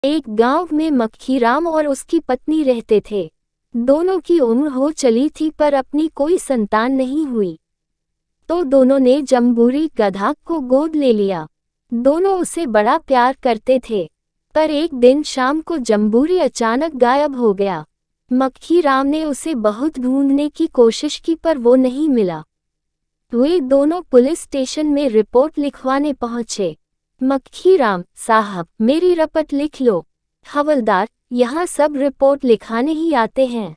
एक गांव में मक्खीराम और उसकी पत्नी रहते थे। दोनों की उम्र हो चली थी पर अपनी कोई संतान नहीं हुई। तो दोनों ने जम्बूरी गधा को गोद ले लिया। दोनों उसे बड़ा प्यार करते थे। पर एक दिन शाम को जम्बूरी अचानक गायब हो गया। मक्खीराम ने उसे बहुत ढूंढने की कोशिश की पर वो नहीं मिला। वे दोनों पुलिस स्टेशन में रिपोर्ट लिखवाने पहुंचे। मक्खीराम साहब, मेरी रपट लिख लो। हवलदार, यहाँ सब रिपोर्ट लिखाने ही आते हैं।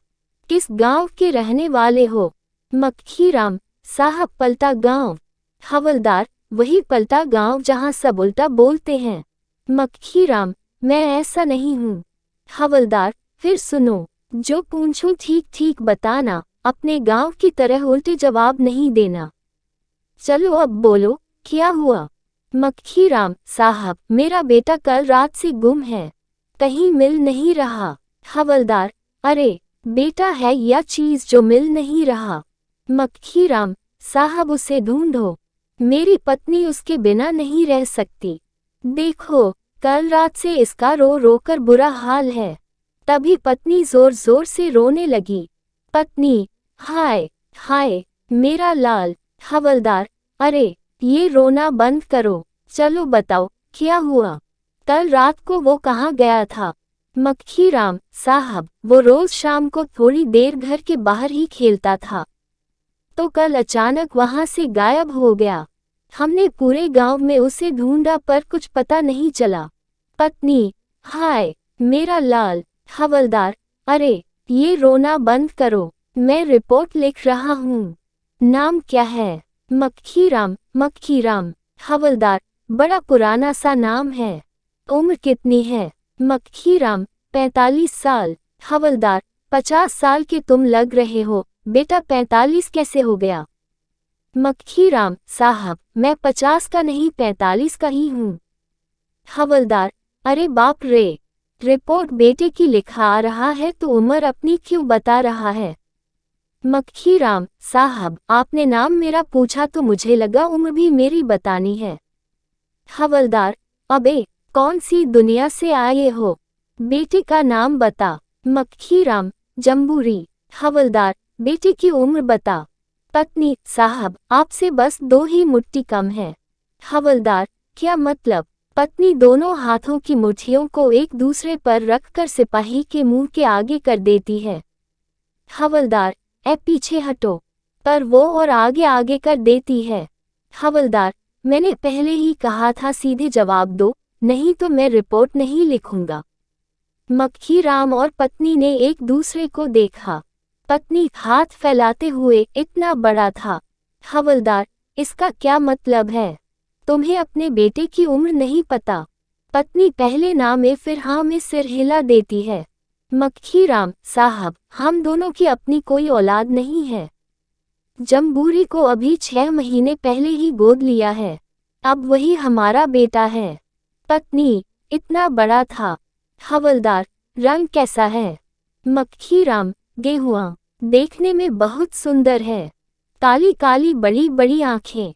किस गांव के रहने वाले हो? मक्खीराम साहब, पलटा गांव। हवलदार, वही पलटा गांव जहाँ सब उल्टा बोलते हैं। मक्खीराम, मैं ऐसा नहीं हूँ। हवलदार, फिर सुनो, जो पूछूं ठीक ठीक बताना, अपने गांव की तरह उल्टे जवाब नहीं देना। चलो अब बोलो, क्या हुआ? मक्खीराम साहब, मेरा बेटा कल रात से गुम है, कहीं मिल नहीं रहा। हवलदार, अरे बेटा है या चीज जो मिल नहीं रहा? मक्खीराम साहब, उसे ढूंढो, मेरी पत्नी उसके बिना नहीं रह सकती। देखो, कल रात से इसका रो रो कर बुरा हाल है। तभी पत्नी जोर जोर से रोने लगी। पत्नी, हाय हाय मेरा लाल। हवलदार, अरे ये रोना बंद करो, चलो बताओ क्या हुआ? कल रात को वो कहाँ गया था? मक्खीराम साहब, वो रोज शाम को थोड़ी देर घर के बाहर ही खेलता था, तो कल अचानक वहां से गायब हो गया। हमने पूरे गांव में उसे ढूंढा पर कुछ पता नहीं चला। पत्नी, हाय मेरा लाल। हवलदार, अरे ये रोना बंद करो, मैं रिपोर्ट लिख रहा हूँ। नाम क्या है? मक्खीराम। मक्खीराम। हवलदार, बड़ा पुराना सा नाम है। उम्र कितनी है? मक्खीराम, 45 साल। हवलदार, 50 साल के तुम लग रहे हो, बेटा 45 कैसे हो गया? मक्खीराम साहब, मैं 50 का नहीं 45 का ही हूँ। हवलदार, अरे बाप रे, रिपोर्ट बेटे की लिखा आ रहा है तो उम्र अपनी क्यों बता रहा है? मक्खीराम साहब, आपने नाम मेरा पूछा तो मुझे लगा उम्र भी मेरी बतानी है। हवलदार, अबे कौन सी दुनिया से आए हो? बेटे का नाम बता। मक्खीराम, जम्बूरी। हवलदार, बेटे की उम्र बता। पत्नी, साहब आपसे बस 2 ही मुट्ठी कम है। हवलदार, क्या मतलब? पत्नी दोनों हाथों की मुट्ठियों को एक दूसरे पर रखकर सिपाही के मुंह के आगे कर देती है। हवलदार, ए पीछे हटो। पर वो और आगे आगे कर देती है। हवलदार, मैंने पहले ही कहा था सीधे जवाब दो, नहीं तो मैं रिपोर्ट नहीं लिखूंगा। मक्खीराम और पत्नी ने एक दूसरे को देखा। पत्नी हाथ फैलाते हुए, इतना बड़ा था। हवलदार, इसका क्या मतलब है? तुम्हें अपने बेटे की उम्र नहीं पता? पत्नी पहले ना में फिर हाँ में सिर हिला देती है। मक्खीराम साहब, हम दोनों की अपनी कोई औलाद नहीं है। जम्बूरी को अभी 6 महीने पहले ही गोद लिया है, अब वही हमारा बेटा है। पत्नी, इतना बड़ा था। हवलदार, रंग कैसा है? मक्खीराम, गेहुआ, देखने में बहुत सुंदर है, काली काली बड़ी बड़ी आंखें।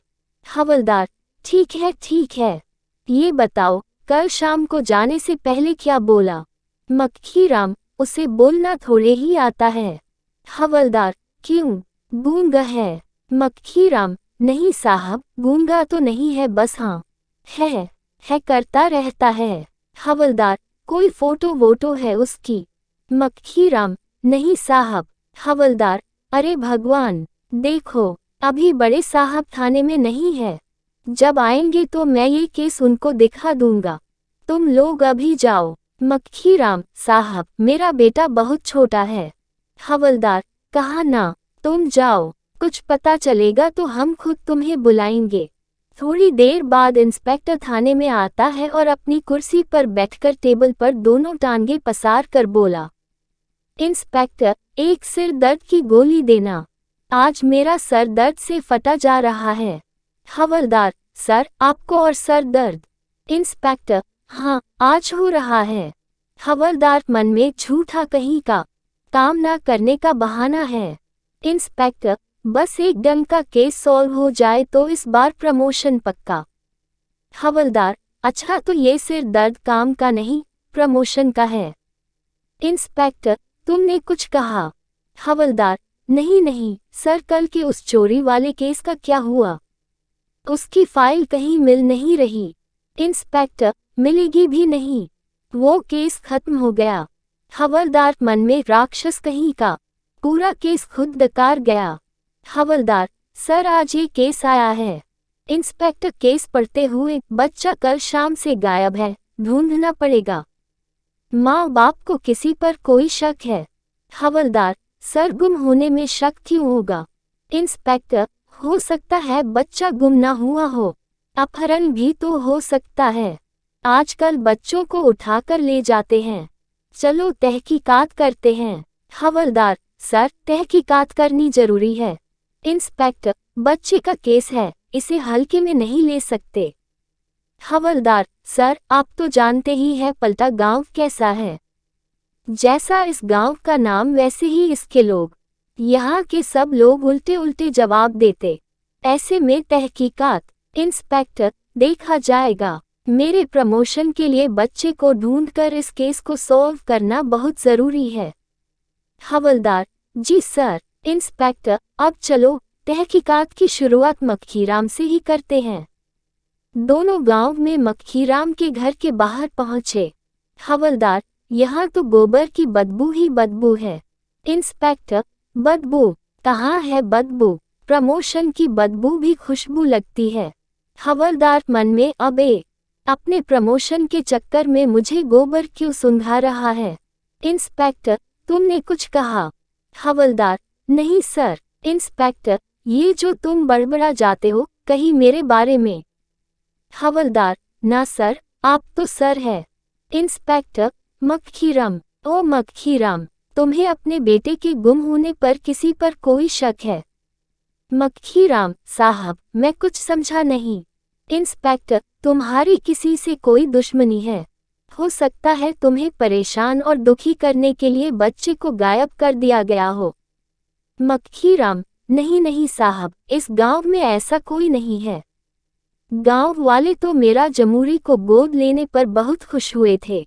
हवलदार, ठीक है ठीक है, ये बताओ कल शाम को जाने से पहले क्या बोला? मक्खीराम, उसे बोलना थोड़े ही आता है। हवलदार, क्यों, गूंगा है? मक्खीराम, नहीं साहब, गूंगा तो नहीं है, बस हाँ है करता रहता है। हवलदार, कोई फोटो वोटो है उसकी? मक्खीराम, नहीं साहब। हवलदार, अरे भगवान, देखो अभी बड़े साहब थाने में नहीं है, जब आएंगे तो मैं ये केस उनको दिखा दूंगा। तुम लोग अभी जाओ। मक्खीराम साहब, मेरा बेटा बहुत छोटा है। हवलदार, कहा ना, तुम जाओ, कुछ पता चलेगा तो हम खुद तुम्हें बुलाएंगे। थोड़ी देर बाद इंस्पेक्टर थाने में आता है और अपनी कुर्सी पर बैठकर टेबल पर दोनों टांगे पसार कर बोला, इंस्पेक्टर, एक सिर दर्द की गोली देना, आज मेरा सर दर्द से फटा जा रहा है। हवलदार, सर आपको और सर दर्द? इंस्पेक्टर, हाँ आज हो रहा है। हवलदार, मन में झूठा कहीं का, काम ना करने का बहाना है। इंस्पेक्टर, बस एक डंग का केस सॉल्व हो जाए तो इस बार प्रमोशन पक्का। हवलदार, अच्छा तो ये सिर दर्द काम का नहीं, प्रमोशन का है। इंस्पेक्टर, तुमने कुछ कहा? हवलदार, नहीं नहीं सर, कल के उस चोरी वाले केस का क्या हुआ? उसकी फाइल कहीं मिल नहीं रही। इंस्पेक्टर, मिलेगी भी नहीं, वो केस खत्म हो गया। हवलदार मन में, राक्षस कहीं का, पूरा केस खुद डकार गया। हवलदार, सर आज ये केस आया है। इंस्पेक्टर केस पढ़ते हुए, बच्चा कल शाम से गायब है, ढूंढना पड़ेगा। माँ बाप को किसी पर कोई शक है? हवलदार, सर गुम होने में शक क्यों होगा? इंस्पेक्टर, हो सकता है बच्चा गुम ना हुआ हो, अपहरण भी तो हो सकता है। आजकल बच्चों को उठाकर ले जाते हैं, चलो तहकीकात करते हैं। हवलदार, सर तहकीकात करनी जरूरी है। इंस्पेक्टर, बच्चे का केस है, इसे हल्के में नहीं ले सकते। हवलदार, सर आप तो जानते ही हैं पलटा गांव कैसा है। जैसा इस गांव का नाम वैसे ही इसके लोग। यहाँ के सब लोग उल्टे उल्टे जवाब देते, ऐसे में तहकीकात। इंस्पेक्टर, देखा जाएगा। मेरे प्रमोशन के लिए बच्चे को ढूंढकर इस केस को सॉल्व करना बहुत जरूरी है। हवलदार, जी सर। इंस्पेक्टर, अब चलो तहकीकात की शुरुआत मक्खीराम से ही करते हैं। दोनों गांव में मक्खीराम के घर के बाहर पहुंचे। हवलदार, यहाँ तो गोबर की बदबू ही बदबू है। इंस्पेक्टर, बदबू? कहाँ है बदबू, प्रमोशन की बदबू भी खुशबू लगती है। हवलदार मन में, अबे अपने प्रमोशन के चक्कर में मुझे गोबर क्यों सुंघा रहा है? इंस्पेक्टर, तुमने कुछ कहा? हवलदार, नहीं सर। इंस्पेक्टर, ये जो तुम बड़बड़ा जाते हो, कहीं मेरे बारे में? हवलदार, ना सर, आप तो सर है। इंस्पेक्टर, मक्खीराम, ओ मक्खीराम, तुम्हें अपने बेटे के गुम होने पर किसी पर कोई शक है? मक्खीराम साहब, मैं कुछ समझा नहीं। इंस्पेक्टर, तुम्हारी किसी से कोई दुश्मनी है? हो सकता है तुम्हें परेशान और दुखी करने के लिए बच्चे को गायब कर दिया गया हो। मक्खीराम, नहीं नहीं साहब, इस गांव में ऐसा कोई नहीं है। गांव वाले तो मेरा जमूरी को गोद लेने पर बहुत खुश हुए थे।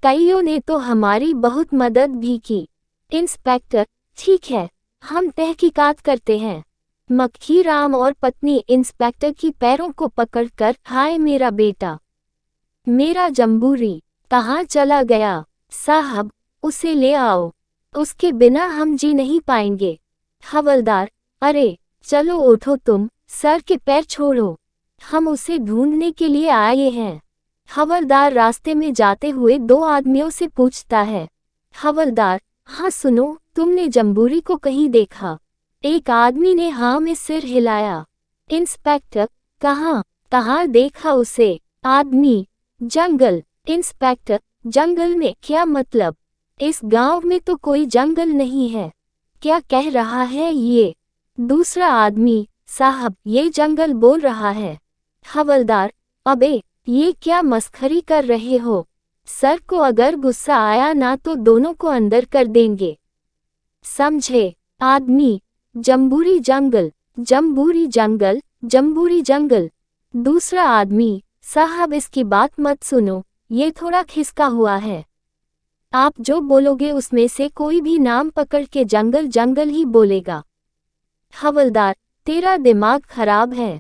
कईयों ने तो हमारी बहुत मदद भी की। इंस्पेक्टर, ठीक है, हम तहकीकात करते हैं। मक्खीराम और पत्नी इंस्पेक्टर की पैरों को पकड़कर, हाय मेरा बेटा, मेरा जम्बूरी कहाँ चला गया? साहब, उसे ले आओ, उसके बिना हम जी नहीं पाएंगे। हवलदार, अरे चलो उठो तुम, सर के पैर छोड़ो, हम उसे ढूंढने के लिए आए हैं। हवलदार रास्ते में जाते हुए दो आदमियों से पूछता है। हवलदार, हाँ सुनो, तुमने जम्बूरी को कहीं देखा? एक आदमी ने हाँ में सिर हिलाया। इंस्पेक्टर, कहाँ कहाँ देखा उसे? आदमी, जंगल। इंस्पेक्टर, जंगल में क्या मतलब? इस गांव में तो कोई जंगल नहीं है, क्या कह रहा है ये? दूसरा आदमी, साहब ये जंगल बोल रहा है। हवलदार, अबे ये क्या मस्खरी कर रहे हो? सर को अगर गुस्सा आया ना तो दोनों को अंदर कर देंगे, समझे? आदमी, जम्बूरी जंगल, जम्बूरी जंगल, जम्बूरी जंगल। दूसरा आदमी, साहब इसकी बात मत सुनो, ये थोड़ा खिसका हुआ है। आप जो बोलोगे उसमें से कोई भी नाम पकड़ के जंगल जंगल ही बोलेगा। हवलदार, तेरा दिमाग खराब है।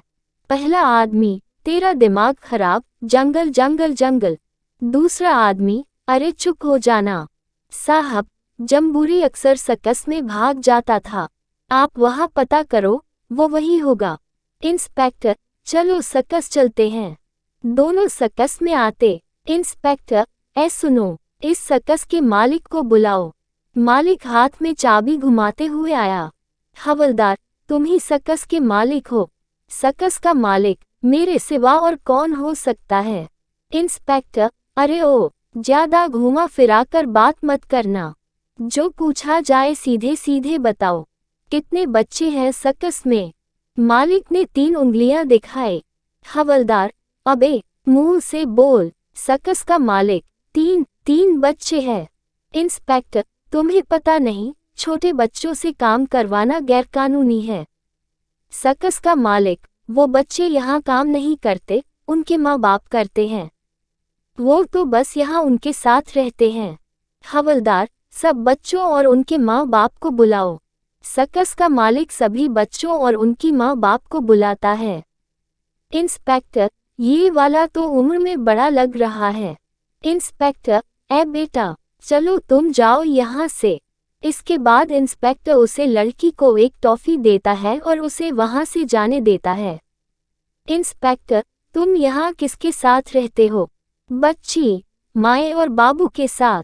पहला आदमी, तेरा दिमाग खराब, जंगल जंगल जंगल। दूसरा आदमी, अरे चुप हो जाना। साहब, जम्बूरी अक्सर सर्कस में भाग जाता था, आप वहाँ पता करो, वो वही होगा। इंस्पेक्टर, चलो सर्कस चलते हैं। दोनों सर्कस में आते। इंस्पेक्टर, सुनो, इस सर्कस के मालिक को बुलाओ। मालिक हाथ में चाबी घुमाते हुए आया। हवलदार, तुम ही सर्कस के मालिक हो? सर्कस का मालिक मेरे सिवा और कौन हो सकता है? इंस्पेक्टर, अरे ओ, ज्यादा घुमा फिरा कर बात मत करना, जो पूछा जाए सीधे सीधे बताओ। कितने बच्चे हैं सर्कस में? मालिक ने 3 उंगलियां दिखाए। हवलदार, अबे मुंह से बोल। सर्कस का मालिक, 3 बच्चे हैं। इंस्पेक्टर, तुम्हें पता नहीं, छोटे बच्चों से काम करवाना गैरकानूनी है। सर्कस का मालिक, वो बच्चे यहाँ काम नहीं करते, उनके माँ बाप करते हैं। वो तो बस यहाँ उनके साथ रहते हैं। हवलदार, सब बच्चों और उनके माँ बाप को बुलाओ। सर्कस का मालिक सभी बच्चों और उनकी माँ बाप को बुलाता है। इंस्पेक्टर, ये वाला तो उम्र में बड़ा लग रहा है। इंस्पेक्टर, ए बेटा, चलो तुम जाओ यहाँ से। इसके बाद इंस्पेक्टर उसे लड़की को एक टॉफी देता है और उसे वहाँ से जाने देता है। इंस्पेक्टर, तुम यहाँ किसके साथ रहते हो? बच्ची, माए और बाबू के साथ।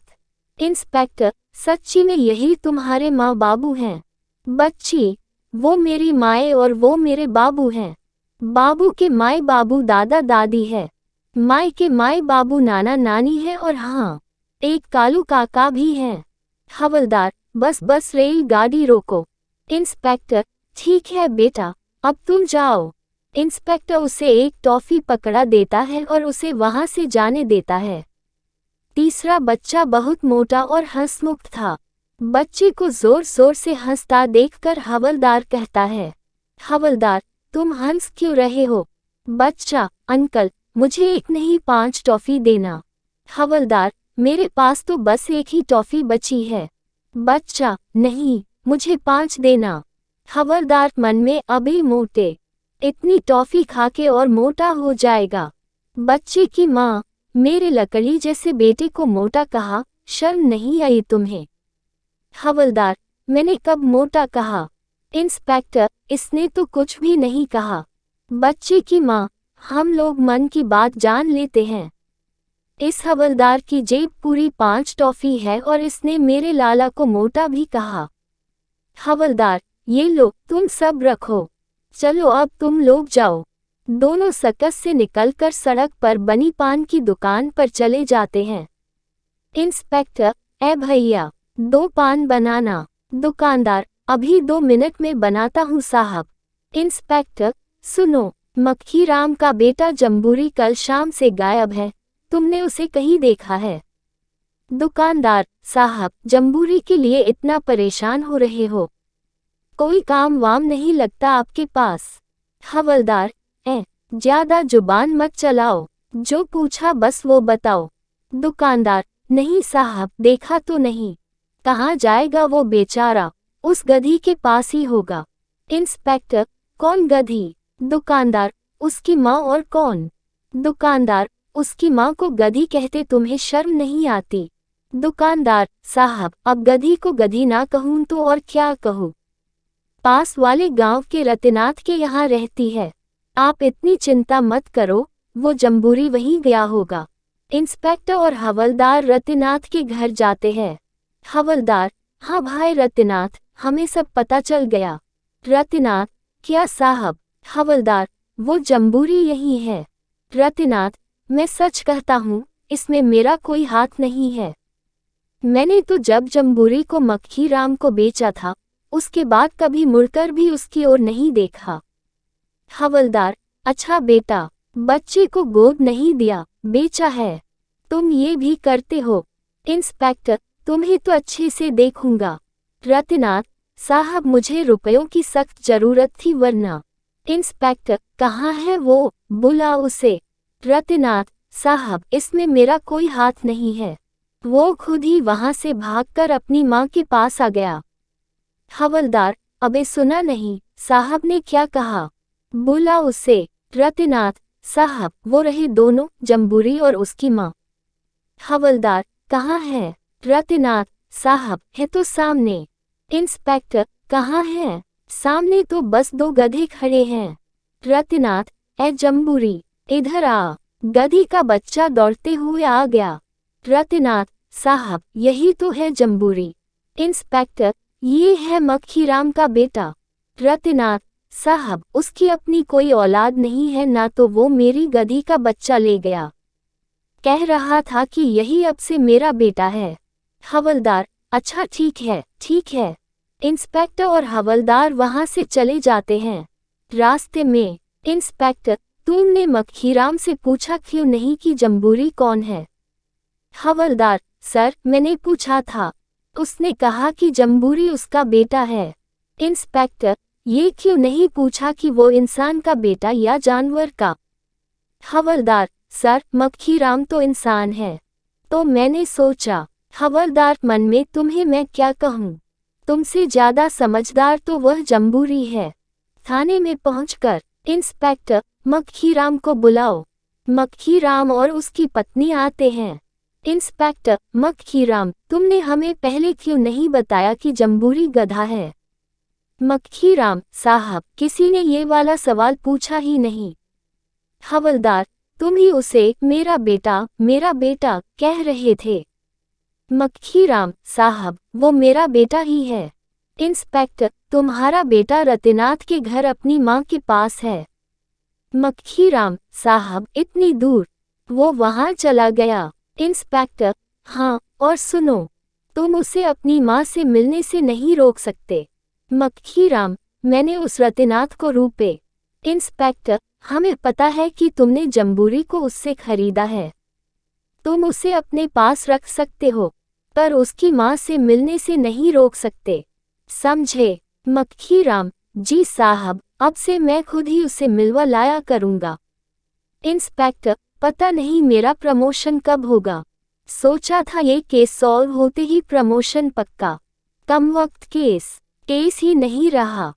इंस्पेक्टर, सच्ची में यही तुम्हारे माँ बाबू हैं? बच्ची, वो मेरी माए और वो मेरे बाबू हैं। बाबू के माए बाबू दादा दादी है। माए के माए बाबू नाना नानी है और हाँ, एक कालू काका भी हैं। हवलदार, बस रेलगाड़ी रोको। इंस्पेक्टर, ठीक है बेटा, अब तुम जाओ। इंस्पेक्टर उसे एक टॉफी पकड़ा देता है और उसे वहां से जाने देता है। तीसरा बच्चा बहुत मोटा और हंसमुख था। बच्चे को जोर जोर से हंसता देखकर हवलदार कहता है, हवलदार, तुम हंस क्यों रहे हो? बच्चा, अंकल, मुझे एक नहीं 5 टॉफी देना। हवलदार, मेरे पास तो बस एक ही टॉफी बची है। बच्चा, नहीं, मुझे 5 देना। हवलदार मन में, अभी मोटे, इतनी टॉफी खाके और मोटा हो जाएगा। बच्चे की माँ, मेरे लकड़ी जैसे बेटे को मोटा कहा, शर्म नहीं आई तुम्हें? हवलदार, मैंने कब मोटा कहा? इंस्पेक्टर, इसने तो कुछ भी नहीं कहा। बच्चे की माँ, हम लोग मन की बात जान लेते हैं। इस हवलदार की जेब पूरी 5 टॉफी है और इसने मेरे लाला को मोटा भी कहा। हवलदार, ये लो, तुम सब रखो। चलो अब तुम लोग जाओ। दोनों सर्कस से निकलकर सड़क पर बनी पान की दुकान पर चले जाते हैं। इंस्पेक्टर, ए भैया, 2 पान बनाना। दुकानदार, अभी 2 मिनट में बनाता हूँ साहब। इंस्पेक्टर, सुनो, मक्खी राम का बेटा जम्बूरी कल शाम से गायब है, तुमने उसे कहीं देखा है? दुकानदार, साहब, जम्बूरी के लिए इतना परेशान हो रहे हो? कोई काम वाम नहीं लगता आपके पास? हवलदार, ज्यादा जुबान मत चलाओ, जो पूछा बस वो बताओ। दुकानदार, नहीं साहब, देखा तो नहीं। कहाँ जाएगा वो बेचारा, उस गधी के पास ही होगा। इंस्पेक्टर, कौन गधी? दुकानदार, उसकी माँ। और कौन? दुकानदार, उसकी माँ को गधी कहते तुम्हें शर्म नहीं आती? दुकानदार, साहब, अब गधी को गधी ना कहूँ तो और क्या कहूँ? पास वाले गांव के रतिनाथ के यहाँ रहती है। आप इतनी चिंता मत करो, वो जम्बूरी वहीं गया होगा। इंस्पेक्टर और हवलदार रतिनाथ के घर जाते हैं। हवलदार, हाँ भाई रतिनाथ, हमें सब पता चल गया। रतिनाथ, क्या साहब? हवलदार, वो जम्बूरी यही है। रतिनाथ, मैं सच कहता हूँ, इसमें मेरा कोई हाथ नहीं है। मैंने तो जब जम्बूरी को मक्खी राम को बेचा था, उसके बाद कभी मुड़कर भी उसकी ओर नहीं देखा। हवलदार, अच्छा बेटा, बच्चे को गोद नहीं दिया, बेचा है। तुम ये भी करते हो? इंस्पेक्टर, तुम्हें तो अच्छे से देखूंगा। रतिनाथ, साहब, मुझे रुपयों की सख्त जरूरत थी वरना। इंस्पेक्टर, कहाँ है वो, बुला उसे। रतिनाथ, साहब, इसमें मेरा कोई हाथ नहीं है, वो खुद ही वहां से भागकर अपनी माँ के पास आ गया। हवलदार, अबे सुना नहीं, साहब ने क्या कहा? बुला उसे। रतिनाथ, साहब, वो रहे दोनों, जम्बूरी और उसकी माँ। हवलदार, कहाँ है? रतिनाथ, साहब, है तो सामने। इंस्पेक्टर, कहाँ है? सामने तो बस 2 गधे खड़े हैं। रतिनाथ, ए जम्बूरी, इधर आ। गधी का बच्चा दौड़ते हुए आ गया। रतिनाथ, साहब, यही तो है जम्बूरी। इंस्पेक्टर, ये है मक्खी राम का बेटा। रतिनाथ, साहब, उसकी अपनी कोई औलाद नहीं है, ना तो वो मेरी गधी का बच्चा ले गया। कह रहा था कि यही अब से मेरा बेटा है। हवलदार, अच्छा ठीक है, ठीक है। इंस्पेक्टर और हवलदार वहां से चले जाते हैं। रास्ते में, इंस्पेक्टर, तुमने मक्खी राम से पूछा क्यों नहीं कि जम्बूरी कौन है? हवलदार, सर, मैंने पूछा था, उसने कहा कि जम्बूरी उसका बेटा है। इंस्पेक्टर, ये क्यों नहीं पूछा कि वो इंसान का बेटा या जानवर का? हवलदार, सर, मक्खीराम तो इंसान है। तो मैंने सोचा, हवलदार, मन में तुम्हें मैं क्या कहूँ, तुमसे ज्यादा समझदार तो वह जम्बूरी है। थाने में पहुंचकर, इंस्पेक्टर, मक्खीराम को बुलाओ। मक्खीराम और उसकी पत्नी आते हैं। इंस्पेक्टर, मक्खीराम, तुमने हमें पहले क्यों नहीं बताया कि जम्बूरी गधा है? मक्खीराम, साहब, किसी ने ये वाला सवाल पूछा ही नहीं। हवलदार, तुम ही उसे मेरा बेटा कह रहे थे। मक्खीराम, साहब, वो मेरा बेटा ही है। इंस्पेक्टर, तुम्हारा बेटा रतिनाथ के घर अपनी माँ के पास है। मक्खीराम, साहब, इतनी दूर? वो वहाँ चला गया। इंस्पेक्टर, हाँ, और सुनो, तुम उसे अपनी माँ से मिलने से नहीं रोक सकते। मक्खीराम, मैंने उस रतिनाथ को ₹। इंस्पेक्टर, हमें पता है कि तुमने जम्बूरी को उससे खरीदा है। तुम उसे अपने पास रख सकते हो, पर उसकी माँ से मिलने से नहीं रोक सकते, समझे? मक्खीराम, जी साहब, अब से मैं खुद ही उसे मिलवा लाया करूँगा। इंस्पेक्टर, पता नहीं मेरा प्रमोशन कब होगा। सोचा था ये केस सॉल्व होते ही प्रमोशन पक्का। कम वक्त केस ही नहीं रहा।